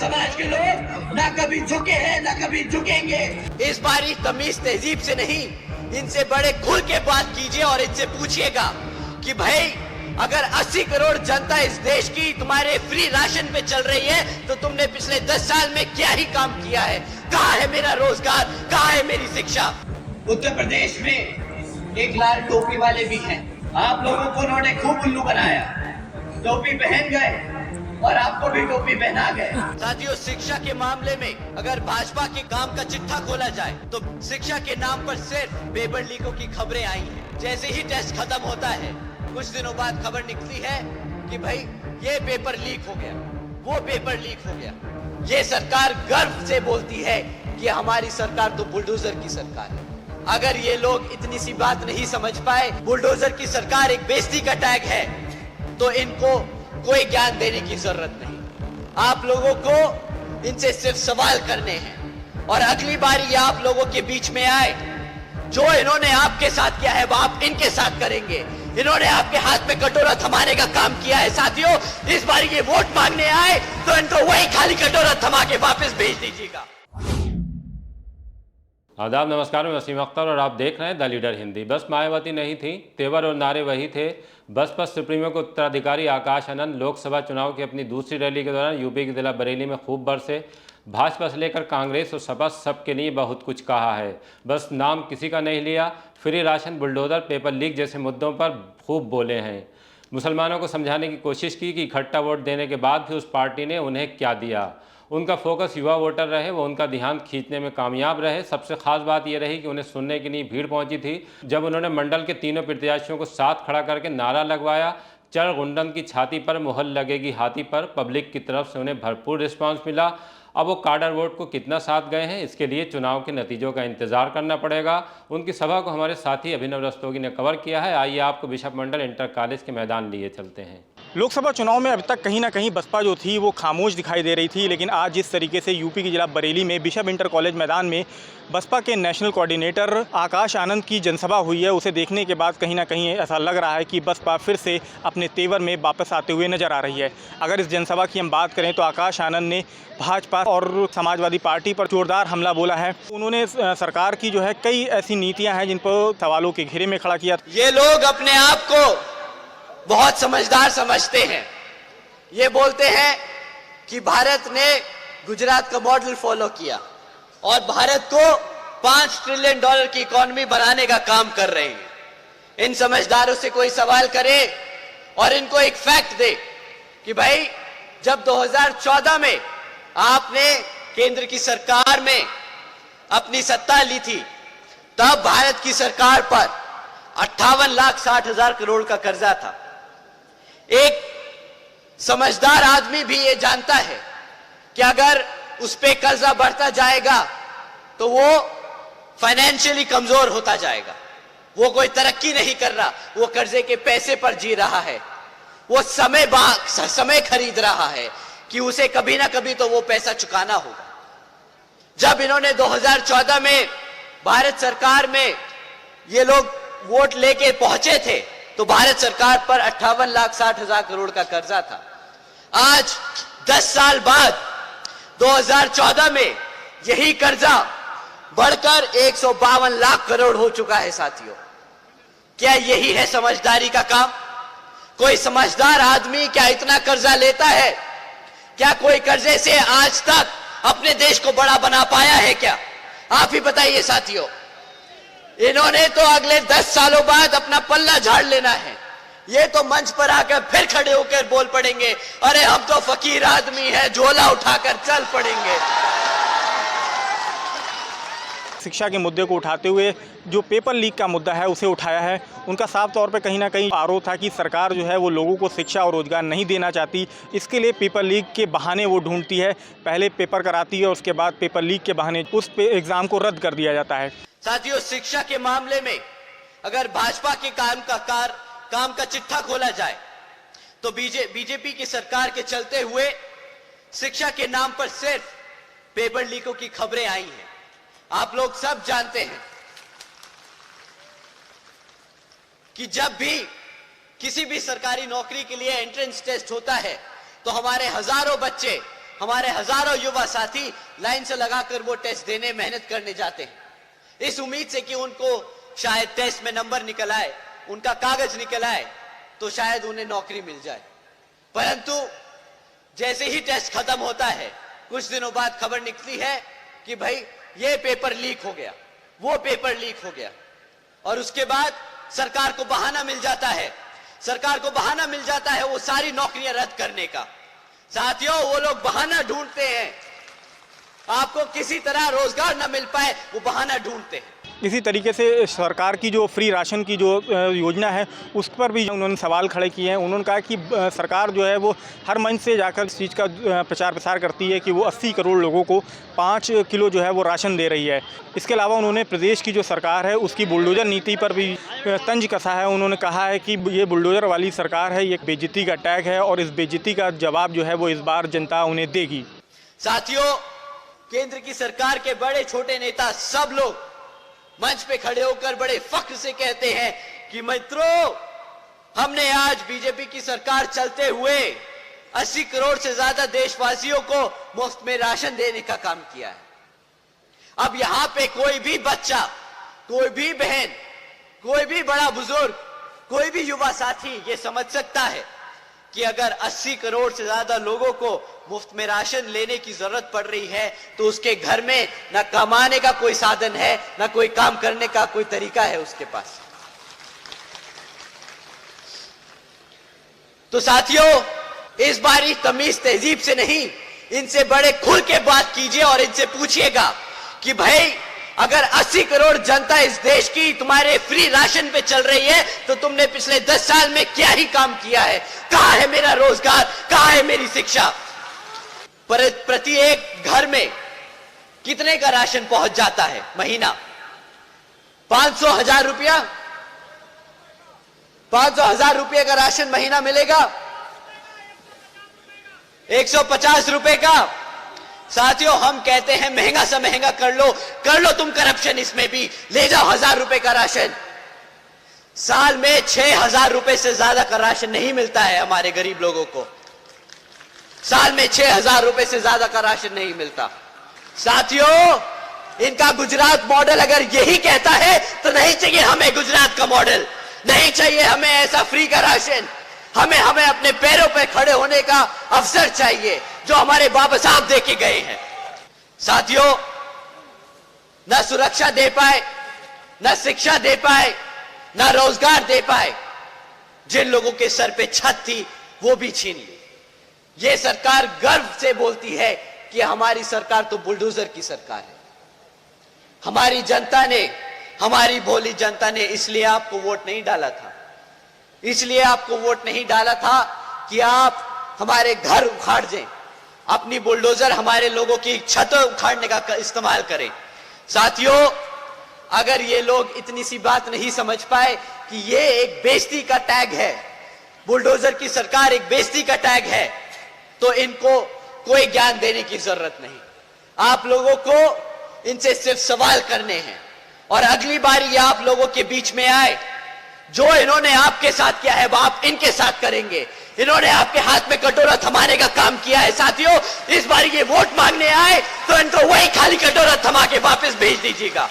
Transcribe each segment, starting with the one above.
समाज के लोग ना कभी झुके हैं ना कभी झुकेंगे। इस बार तमीज तहजीब से नहीं, इनसे बड़े खुल के बात कीजिए और इनसे पूछिएगा कि भाई अगर 80 करोड़ जनता इस देश की तुम्हारे फ्री राशन पे चल रही है तो तुमने पिछले 10 साल में क्या ही काम किया है? कहाँ है मेरा रोजगार, कहाँ है मेरी शिक्षा? उत्तर प्रदेश में एक लाल टोपी वाले भी हैं, आप लोगों को उन्होंने खूब उल्लू बनाया, टोपी पहन गए और आपको भी टोपी पहना गए। साथियों, शिक्षा के मामले में अगर भाजपा के काम का चिट्ठा खोला जाए तो शिक्षा के नाम पर सिर्फ पेपर लीकों की खबरें आई हैं। जैसे ही टेस्ट खत्म होता है कुछ दिनों बाद खबर निकली है कि भाई ये पेपर लीक हो गया, वो पेपर लीक हो गया। ये सरकार गर्व से बोलती है कि हमारी सरकार तो बुलडोजर की सरकार है। अगर ये लोग इतनी सी बात नहीं समझ पाए, बुलडोजर की सरकार एक बेइज्जती का टैग है, तो इनको कोई ज्ञान देने की जरूरत नहीं। आप लोगों को इनसे सिर्फ सवाल करने हैं और अगली बार ये आप लोगों के बीच में आए, जो इन्होंने आपके साथ किया है वो आप इनके साथ करेंगे। इन्होंने आपके हाथ में कटोरा थमाने का काम किया है। साथियों, इस बार ये वोट मांगने आए तो इनको वही खाली कटोरा थमा के वापस भेज दीजिएगा। आदाब, नमस्कार, मैं वसीम अख्तर और आप देख रहे हैं द लीडर हिंदी। बस मायावती नहीं थी, तेवर और नारे वही थे। बसपा सुप्रीमो के उत्तराधिकारी आकाश आनंद लोकसभा चुनाव की अपनी दूसरी रैली के दौरान यूपी के जिला बरेली में खूब बरसे। भाजपा से लेकर कांग्रेस और सपा सबके लिए बहुत कुछ कहा है, बस नाम किसी का नहीं लिया। Free ration, bulldozer, paper leak जैसे मुद्दों पर खूब बोले हैं। मुसलमानों को समझाने की कोशिश की कि इकट्ठा वोट देने के बाद भी उस पार्टी ने उन्हें क्या दिया। उनका फोकस युवा वोटर रहे, वो उनका ध्यान खींचने में कामयाब रहे। सबसे खास बात यह रही कि उन्हें सुनने के लिए भीड़ पहुंची थी जब उन्होंने मंडल के तीनों प्रत्याशियों को साथ खड़ा करके नारा लगवाया, चढ़ गुंडन की छाती पर मुहर लगेगी हाथी पर। पब्लिक की तरफ से उन्हें भरपूर रिस्पांस मिला। अब वो काडर वोट को कितना साथ गए हैं, इसके लिए चुनाव के नतीजों का इंतजार करना पड़ेगा। उनकी सभा को हमारे साथी अभिनव रस्तोगी ने कवर किया है। आइए आपको बिशप मंडल इंटर कॉलेज के मैदान लिए चलते हैं। लोकसभा चुनाव में अब तक कहीं ना कहीं बसपा जो थी वो खामोश दिखाई दे रही थी, लेकिन आज जिस तरीके से यूपी के जिला बरेली में बिशप इंटर कॉलेज मैदान में बसपा के नेशनल कोऑर्डिनेटर आकाश आनंद की जनसभा हुई है, उसे देखने के बाद कहीं ना कहीं ऐसा लग रहा है कि बसपा फिर से अपने तेवर में वापस आते हुए नजर आ रही है। अगर इस जनसभा की हम बात करें तो आकाश आनंद ने भाजपा और समाजवादी पार्टी पर जोरदार हमला बोला है। उन्होंने सरकार की जो है कई ऐसी नीतियाँ हैं जिन पर सवालों के घेरे में खड़ा किया। ये लोग अपने आप को बहुत समझदार समझते हैं। ये बोलते हैं कि भारत ने गुजरात का मॉडल फॉलो किया और भारत को $5 ट्रिलियन की इकोनॉमी बनाने का काम कर रहे हैं। इन समझदारों से कोई सवाल करे और इनको एक फैक्ट दे कि भाई जब 2014 में आपने केंद्र की सरकार में अपनी सत्ता ली थी तब भारत की सरकार पर 58,60,000 करोड़ का कर्जा था। एक समझदार आदमी भी ये जानता है कि अगर उस पे कर्जा बढ़ता जाएगा तो वो फाइनेंशियली कमजोर होता जाएगा। वो कोई तरक्की नहीं कर रहा, वो कर्जे के पैसे पर जी रहा है। वो समय खरीद रहा है कि उसे कभी ना कभी तो वो पैसा चुकाना होगा। जब इन्होंने 2014 में भारत सरकार में ये लोग वोट लेके पहुंचे थे तो भारत सरकार पर 58,60,000 करोड़ का कर्जा था। आज 10 साल बाद 2014 में यही कर्जा बढ़कर 152 लाख करोड़ हो चुका है। साथियों, क्या यही है समझदारी का काम? कोई समझदार आदमी क्या इतना कर्जा लेता है? क्या कोई कर्जे से आज तक अपने देश को बड़ा बना पाया है क्या? आप ही बताइए साथियों। इन्होंने तो अगले 10 सालों बाद अपना पल्ला झाड़ लेना है। ये तो मंच पर आकर फिर खड़े होकर बोल पड़ेंगे, अरे हम तो फकीर आदमी हैं, झोला उठाकर चल पड़ेंगे। शिक्षा के मुद्दे को उठाते हुए जो पेपर लीक का मुद्दा है उसे उठाया है। उनका साफ तौर पे कहीं ना कहीं आरोप था कि सरकार जो है वो लोगों को शिक्षा और रोजगार नहीं देना चाहती, इसके लिए पेपर लीक के बहाने वो ढूंढती है। पहले पेपर कराती है, उसके बाद पेपर लीक के बहाने उस एग्जाम को रद्द कर दिया जाता है। साथियों, शिक्षा के मामले में अगर भाजपा के काम का चिट्ठा खोला जाए तो बीजेपी की सरकार के चलते हुए शिक्षा के नाम पर सिर्फ पेपर लीकों की खबरें आई हैं। आप लोग सब जानते हैं कि जब भी किसी भी सरकारी नौकरी के लिए एंट्रेंस टेस्ट होता है तो हमारे हजारों बच्चे हमारे हजारों युवा साथी लाइन से लगाकर वो टेस्ट देने मेहनत करने जाते हैं इस उम्मीद से कि उनको शायद टेस्ट में नंबर निकल आए, उनका कागज निकल आए तो शायद उन्हें नौकरी मिल जाए। परंतु जैसे ही टेस्ट खत्म होता है कुछ दिनों बाद खबर निकली है कि भाई ये पेपर लीक हो गया, वो पेपर लीक हो गया, और उसके बाद सरकार को बहाना मिल जाता है, सरकार को बहाना मिल जाता है वो सारी नौकरियां रद्द करने का। साथियों, वो लोग बहाना ढूंढते हैं, आपको किसी तरह रोजगार न मिल पाए वो बहाना ढूंढते हैं। इसी तरीके से सरकार की जो फ्री राशन की जो योजना है उस पर भी उन्होंने सवाल खड़े किए हैं। उन्होंने कहा कि सरकार जो है वो हर मंच से जाकर इस चीज़ का प्रचार प्रसार करती है कि वो 80 करोड़ लोगों को 5 किलो जो है वो राशन दे रही है। इसके अलावा उन्होंने प्रदेश की जो सरकार है उसकी बुलडोज़र नीति पर भी तंज कसा है। उन्होंने कहा है कि ये बुलडोज़र वाली सरकार है, ये बेइज्जती का टैग है और इस बेइज्जती का जवाब जो है वो इस बार जनता उन्हें देगी। साथियों, केंद्र की सरकार के बड़े छोटे नेता सब लोग मंच पे खड़े होकर बड़े फख्र से कहते हैं कि मित्रों, हमने आज बीजेपी की सरकार चलते हुए 80 करोड़ से ज्यादा देशवासियों को मुफ्त में राशन देने का काम किया है। अब यहां पे कोई भी बच्चा, कोई भी बहन, कोई भी बड़ा बुजुर्ग, कोई भी युवा साथी ये समझ सकता है कि अगर 80 करोड़ से ज्यादा लोगों को मुफ्त में राशन लेने की जरूरत पड़ रही है तो उसके घर में ना कमाने का कोई साधन है, ना कोई काम करने का कोई तरीका है उसके पास। तो साथियों, इस बारी तमीज तहजीब से नहीं, इनसे बड़े खुल के बात कीजिए और इनसे पूछिएगा कि भाई अगर 80 करोड़ जनता इस देश की तुम्हारे फ्री राशन पे चल रही है तो तुमने पिछले 10 साल में क्या ही काम किया है? कहां है मेरा रोजगार, कहां है मेरी शिक्षा? प्रति एक घर में कितने का राशन पहुंच जाता है महीना? 500,000 रुपया, 500,000 रुपये का राशन महीना मिलेगा, 150 रुपए का। साथियों, हम कहते हैं महंगा से महंगा कर लो तुम करप्शन, इसमें भी ले जाओ 1000 रुपए का राशन। साल में 6,000 रुपए से ज्यादा का राशन नहीं मिलता है हमारे गरीब लोगों को। साल में 6,000 रुपए से ज्यादा का राशन नहीं मिलता। साथियों, इनका गुजरात मॉडल अगर यही कहता है तो नहीं चाहिए हमें गुजरात का मॉडल, नहीं चाहिए हमें ऐसा फ्री का राशन। हमें अपने पैरों पर खड़े होने का अवसर चाहिए जो हमारे बाबा साहब दे के गए हैं। साथियों, ना सुरक्षा दे पाए, ना शिक्षा दे पाए, ना रोजगार दे पाए, जिन लोगों के सर पे छत थी वो भी छीन ली। ये सरकार गर्व से बोलती है कि हमारी सरकार तो बुलडोजर की सरकार है। हमारी जनता ने, हमारी भोली जनता ने इसलिए आपको वोट नहीं डाला था, इसलिए आपको वोट नहीं डाला था कि आप हमारे घर उखाड़ दें, अपनी बुलडोजर हमारे लोगों की छत उखाड़ने का इस्तेमाल करें। साथियों, अगर ये लोग इतनी सी बात नहीं समझ पाए कि ये एक बेइज्जती का टैग है, बुलडोजर की सरकार एक बेइज्जती का टैग है, तो इनको कोई ज्ञान देने की जरूरत नहीं। आप लोगों को इनसे सिर्फ सवाल करने हैं और अगली बार ये आप लोगों के बीच में आए, जो इन्होंने आपके साथ किया है वो आप इनके साथ करेंगे। इन्होंने आपके हाथ में कटोरा थमाने का काम किया है। साथियों, इस बार ये वोट मांगने आए तो इनको वही खाली कटोरा थमा के वापस भेज दीजिएगा।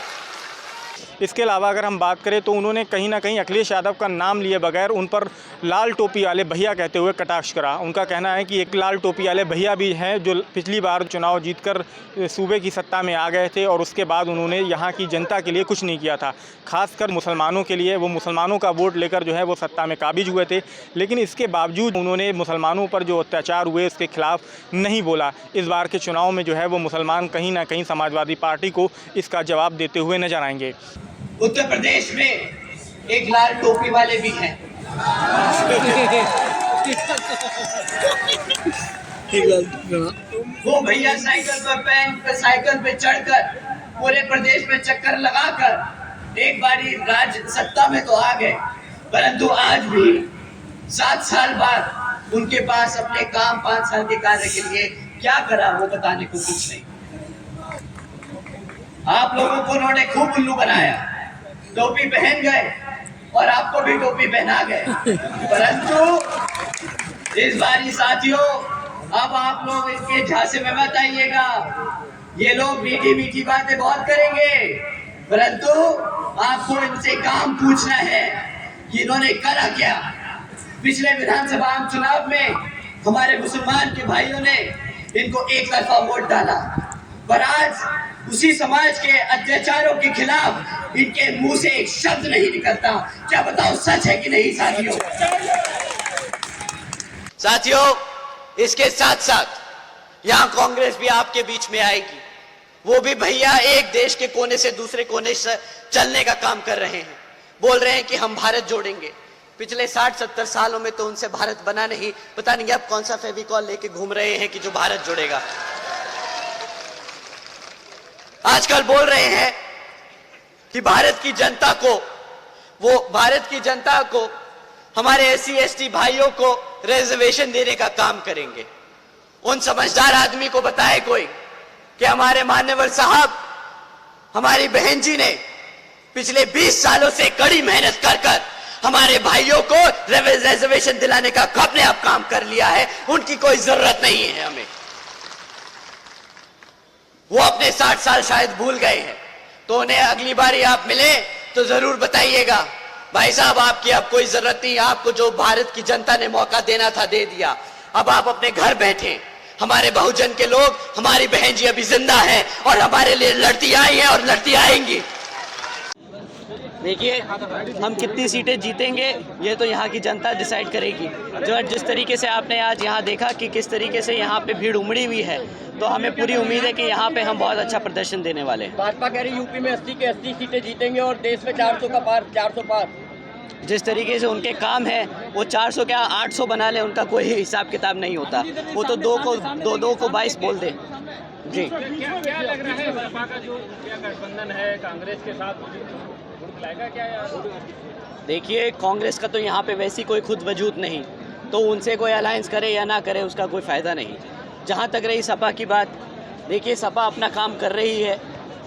इसके अलावा अगर हम बात करें तो उन्होंने कहीं ना कहीं अखिलेश यादव का नाम लिए बगैर उन पर लाल टोपी वाले भैया कहते हुए कटाक्ष करा। उनका कहना है कि एक लाल टोपी वाले भैया भी हैं जो पिछली बार चुनाव जीतकर सूबे की सत्ता में आ गए थे और उसके बाद उन्होंने यहाँ की जनता के लिए कुछ नहीं किया था, खासकर मुसलमानों के लिए। वो मुसलमानों का वोट लेकर जो है वो सत्ता में काबिज हुए थे, लेकिन इसके बावजूद उन्होंने मुसलमानों पर जो अत्याचार हुए उसके खिलाफ नहीं बोला। इस बार के चुनाव में जो है वो मुसलमान कहीं ना कहीं समाजवादी पार्टी को इसका जवाब देते हुए नजर आएंगे। उत्तर प्रदेश में एक लाल टोपी वाले भी हैं। वो भैया साइकिल पे चढ़कर पूरे प्रदेश में चक्कर लगाकर एक बारी राज सत्ता में तो आ गए, परंतु आज भी 7 साल बाद उनके पास अपने काम 5 साल के कार्य के लिए क्या करा वो बताने को कुछ नहीं। आप लोगों को उन्होंने खूब उल्लू बनाया, टोपी पहन गए और आपको भी टोपी पहना गए, परंतु इस बारी साथियों अब आप लोग इसके झांसे में मत आइएगा। ये लोग मीठी मीठी बातें बहुत करेंगे, परंतु आपको इनसे काम पूछना है कि इन्होंने करा क्या। पिछले विधानसभा आम चुनाव में हमारे मुसलमान के भाइयों ने इनको एक तरफा वोट डाला, पर आज उसी समाज के अत्याचारों के खिलाफ इनके मुंह से एक शब्द नहीं निकलता। क्या बताओ, सच है कि नहीं साथियों? साथियों, इसके साथ साथ यहाँ कांग्रेस भी आपके बीच में आएगी। वो भी भैया एक देश के कोने से दूसरे कोने से चलने का काम कर रहे हैं। बोल रहे हैं कि हम भारत जोड़ेंगे। पिछले 60-70 सालों में तो उनसे भारत बना नहीं, पता नहीं अब कौन सा फेविकॉल लेके घूम रहे हैं कि जो भारत जोड़ेगा। आजकल बोल रहे हैं कि भारत की जनता को हमारे SC ST भाइयों को रिजर्वेशन देने का काम करेंगे। उन समझदार आदमी को बताए कोई कि हमारे मान्यवर साहब, हमारी बहन जी ने पिछले 20 सालों से कड़ी मेहनत कर हमारे भाइयों को रिजर्वेशन दिलाने का अपने आप काम कर लिया है। उनकी कोई जरूरत नहीं है हमें। वो अपने 60 साल शायद भूल गए हैं, तो उन्हें अगली बारी आप मिले तो जरूर बताइएगा, भाई साहब आपकी अब कोई जरूरत नहीं, आपको जो भारत की जनता ने मौका देना था दे दिया। अब आप अपने घर बैठे। हमारे बहुजन के लोग, हमारी बहन जी अभी जिंदा हैं और हमारे लिए लड़ती आई हैं और लड़ती आएंगी। देखिए, हम कितनी सीटें जीतेंगे ये तो यहाँ की जनता डिसाइड करेगी। जो जिस तरीके से आपने आज यहाँ देखा कि किस तरीके से यहाँ पे भीड़ उमड़ी हुई है, तो हमें पूरी उम्मीद है कि यहाँ पे हम बहुत अच्छा प्रदर्शन देने वाले हैं। भाजपा कह रही यूपी में 80 के 80 सीटें जीतेंगे और देश में 400 पार। जिस तरीके से उनके काम है, वो 400 क्या 800 बना ले, उनका कोई हिसाब किताब नहीं होता। वो तो दो को 22 बोल दे। जी, क्या लग रहा है सपा का जो गठबंधन है कांग्रेस के साथ लाएगा क्या यार? देखिए, कांग्रेस का तो यहाँ पे वैसी कोई खुद वजूद नहीं, तो उनसे कोई अलायंस करे या ना करे उसका कोई फ़ायदा नहीं। जहाँ तक रही सपा की बात, देखिए सपा अपना काम कर रही है।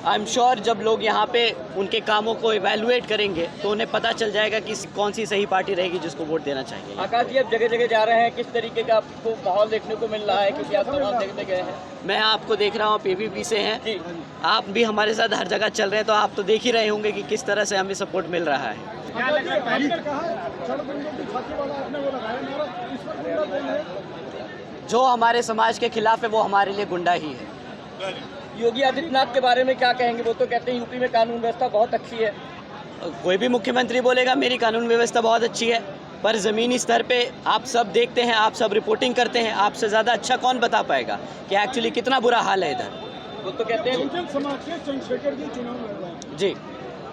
आई एम श्योर जब लोग यहाँ पे उनके कामों को इवैल्यूएट करेंगे तो उन्हें पता चल जाएगा कि कौन सी सही पार्टी रहेगी जिसको वोट देना चाहिए। आकाश जी, अब जगह जगह जा रहे हैं, किस तरीके का आपको माहौल देखने को मिल रहा है? क्योंकि आप तमाम देखने गए हैं। मैं आपको देख रहा हूँ, PPP से हैं, आप भी हमारे साथ हर जगह चल रहे हैं, तो आप तो देख ही रहे होंगे कि किस तरह से हमें सपोर्ट मिल रहा है। क्या लग रहा है? जो हमारे समाज के खिलाफ है वो हमारे लिए गुंडा ही है। योगी आदित्यनाथ के बारे में क्या कहेंगे? वो तो कहते हैं यूपी में कानून व्यवस्था बहुत अच्छी है। कोई भी मुख्यमंत्री बोलेगा मेरी कानून व्यवस्था बहुत अच्छी है, पर ज़मीनी स्तर पे आप सब देखते हैं, आप सब रिपोर्टिंग करते हैं, आपसे ज़्यादा अच्छा कौन बता पाएगा कि एक्चुअली कितना बुरा हाल है इधर। वो तो कहते हैं बहुजन समाज के चंद्रशेखर जी चुनाव लड़ रहे हैं, जी,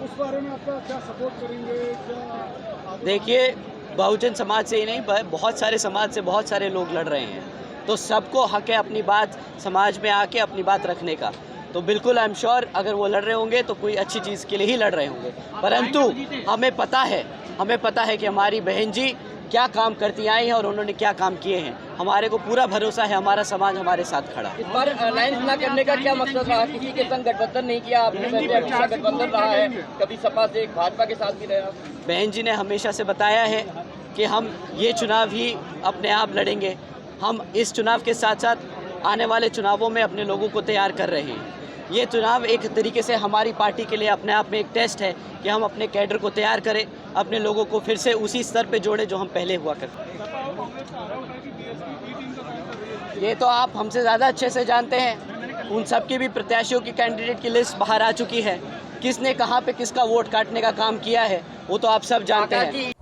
उस बारे में आपका क्या सपोर्ट करेंगे? क्या देखिए, बहुजन समाज से ही नहीं, बहुत सारे समाज से बहुत सारे लोग लड़ रहे हैं, तो सबको हक है अपनी बात समाज में आके अपनी बात रखने का। तो बिल्कुल आई एम श्योर अगर वो लड़ रहे होंगे तो कोई अच्छी चीज़ के लिए ही लड़ रहे होंगे, परंतु हमें पता है कि हमारी बहन जी क्या काम करती आई हैं और उन्होंने क्या काम किए हैं। हमारे को पूरा भरोसा है, हमारा समाज हमारे साथ खड़ा है। इस बार अलायंस ना करने का क्या मकसद रहा? किसी के संग गठबंधन नहीं किया आपने? पहले हमेशा गठबंधन रहा है, कभी सपा से भाजपा के साथ भी रहे आप। बहन जी ने हमेशा से बताया है कि हम ये चुनाव ही अपने आप लड़ेंगे। हम इस चुनाव के साथ साथ आने वाले चुनावों में अपने लोगों को तैयार कर रहे हैं। ये चुनाव एक तरीके से हमारी पार्टी के लिए अपने आप में एक टेस्ट है कि हम अपने कैडर को तैयार करें, अपने लोगों को फिर से उसी स्तर पे जोड़ें जो हम पहले हुआ करते। ये तो आप हमसे ज़्यादा अच्छे से जानते हैं। उन सब की भी प्रत्याशियों की कैंडिडेट की लिस्ट बाहर आ चुकी है। किसने कहाँ पे किसका वोट काटने का काम किया है वो तो आप सब जानते हैं।